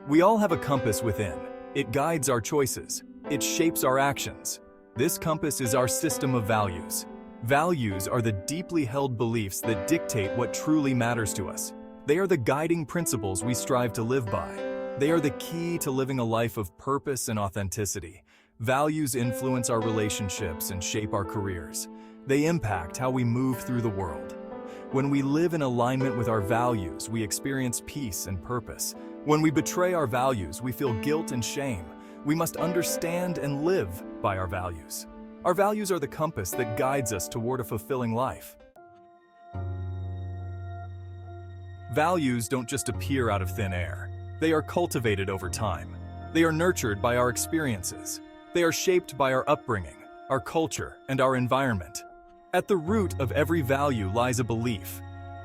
We all have a compass within. It guides our choices. It shapes our actions. This compass is our system of values. Values are the deeply held beliefs that dictate what truly matters to us. They are the guiding principles we strive to live by. They are the key to living a life of purpose and authenticity. Values influence our relationships and shape our careers. They impact how we move through the world. When we live in alignment with our values, we experience peace and purpose. When we betray our values, we feel guilt and shame. We must understand and live by our values. Our values are the compass that guides us toward a fulfilling life. Values don't just appear out of thin air. They are cultivated over time. They are nurtured by our experiences. They are shaped by our upbringing, our culture, and our environment. At the root of every value lies a belief.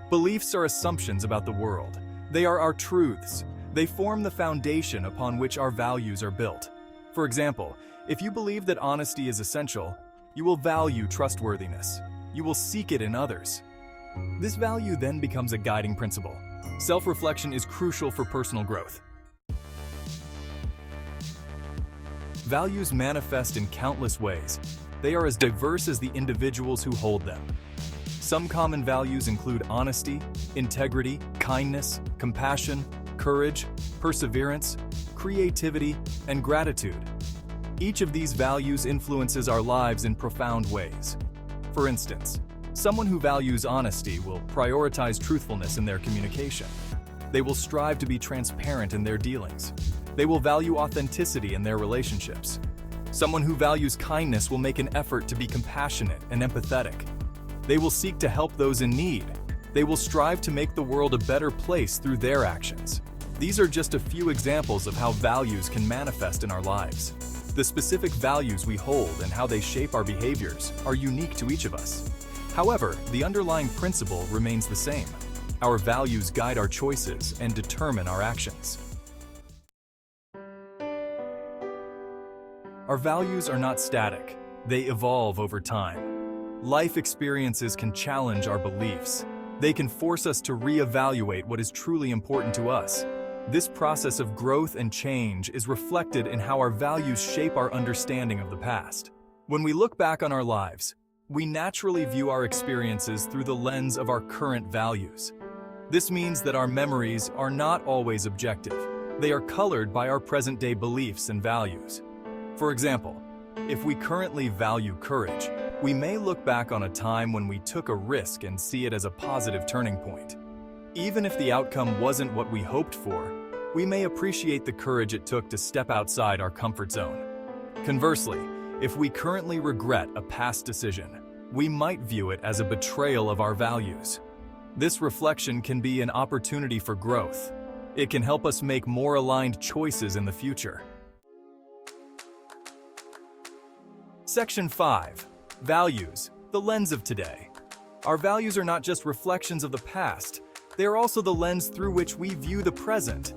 Beliefs are assumptions about the world. They are our truths. They form the foundation upon which our values are built. For example, if you believe that honesty is essential, you will value trustworthiness. You will seek it in others. This value then becomes a guiding principle. Self-reflection is crucial for personal growth. Values manifest in countless ways. They are as diverse as the individuals who hold them. Some common values include honesty, integrity, kindness, compassion, courage, perseverance, creativity, and gratitude. Each of these values influences our lives in profound ways. For instance, someone who values honesty will prioritize truthfulness in their communication. They will strive to be transparent in their dealings. They will value authenticity in their relationships. Someone who values kindness will make an effort to be compassionate and empathetic. They will seek to help those in need. They will strive to make the world a better place through their actions. These are just a few examples of how values can manifest in our lives. The specific values we hold and how they shape our behaviors are unique to each of us. However, the underlying principle remains the same. Our values guide our choices and determine our actions. Our values are not static. They evolve over time. Life experiences can challenge our beliefs. They can force us to reevaluate what is truly important to us. This process of growth and change is reflected in how our values shape our understanding of the past. When we look back on our lives, we naturally view our experiences through the lens of our current values. This means that our memories are not always objective. They are colored by our present-day beliefs and values. For example, if we currently value courage, we may look back on a time when we took a risk and see it as a positive turning point. Even if the outcome wasn't what we hoped for, we may appreciate the courage it took to step outside our comfort zone. Conversely, if we currently regret a past decision, we might view it as a betrayal of our values. This reflection can be an opportunity for growth. It can help us make more aligned choices in the future. Section 5. Values, the lens of today. Our values are not just reflections of the past, they are also the lens through which we view the present.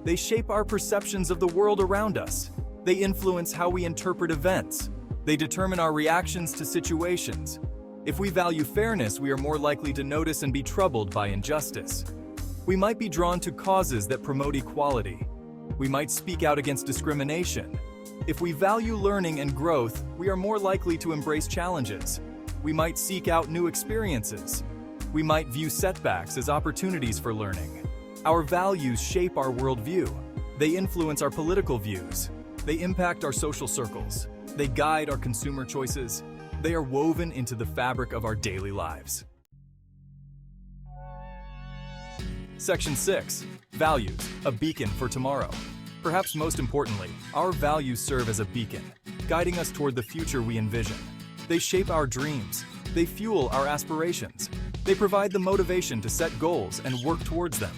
They shape our perceptions of the world around us. They influence how we interpret events. They determine our reactions to situations. If we value fairness, we are more likely to notice and be troubled by injustice. We might be drawn to causes that promote equality. We might speak out against discrimination. If we value learning and growth, we are more likely to embrace challenges. We might seek out new experiences. We might view setbacks as opportunities for learning. Our values shape our worldview. They influence our political views. They impact our social circles. They guide our consumer choices. They are woven into the fabric of our daily lives. Section 6. Values, a beacon for tomorrow. Perhaps most importantly, our values serve as a beacon, guiding us toward the future we envision. They shape our dreams. They fuel our aspirations. They provide the motivation to set goals and work towards them.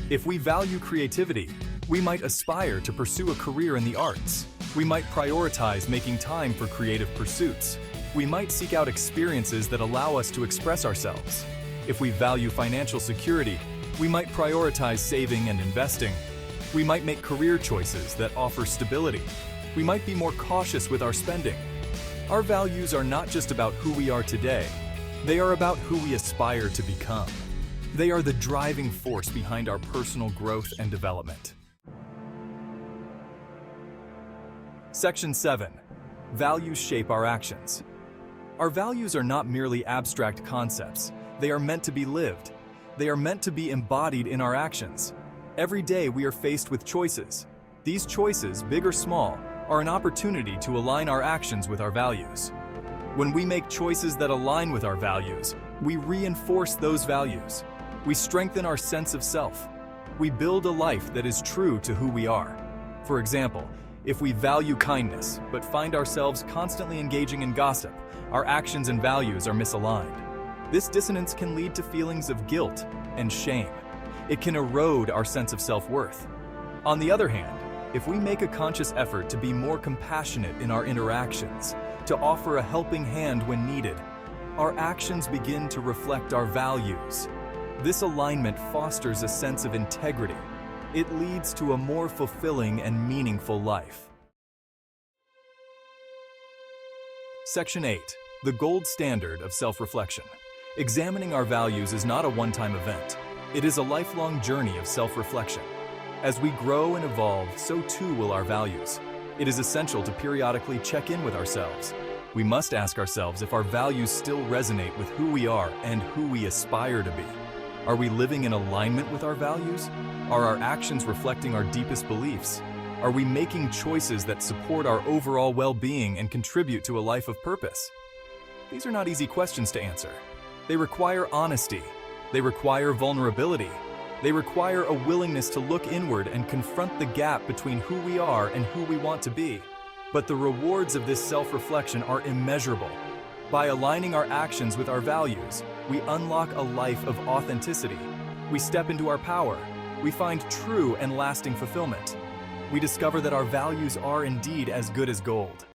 If we value creativity, we might aspire to pursue a career in the arts. We might prioritize making time for creative pursuits. We might seek out experiences that allow us to express ourselves. If we value financial security, we might prioritize saving and investing. We might make career choices that offer stability. We might be more cautious with our spending. Our values are not just about who we are today. They are about who we aspire to become. They are the driving force behind our personal growth and development. Section 7. Values shape our actions. Our values are not merely abstract concepts. They are meant to be lived. They are meant to be embodied in our actions. Every day we are faced with choices. These choices, big or small, are an opportunity to align our actions with our values. When we make choices that align with our values, we reinforce those values. We strengthen our sense of self. We build a life that is true to who we are. For example, if we value kindness but find ourselves constantly engaging in gossip, our actions and values are misaligned. This dissonance can lead to feelings of guilt and shame. It can erode our sense of self-worth. On the other hand, if we make a conscious effort to be more compassionate in our interactions, to offer a helping hand when needed, our actions begin to reflect our values. This alignment fosters a sense of integrity. It leads to a more fulfilling and meaningful life. Section 8. The gold standard of self-reflection. Examining our values is not a one-time event. It is a lifelong journey of self-reflection. As we grow and evolve, so too will our values. It is essential to periodically check in with ourselves. We must ask ourselves if our values still resonate with who we are and who we aspire to be. Are we living in alignment with our values? Are our actions reflecting our deepest beliefs? Are we making choices that support our overall well-being and contribute to a life of purpose? These are not easy questions to answer. They require honesty. They require vulnerability. They require a willingness to look inward and confront the gap between who we are and who we want to be. But the rewards of this self-reflection are immeasurable. By aligning our actions with our values, we unlock a life of authenticity. We step into our power. We find true and lasting fulfillment. We discover that our values are indeed as good as gold.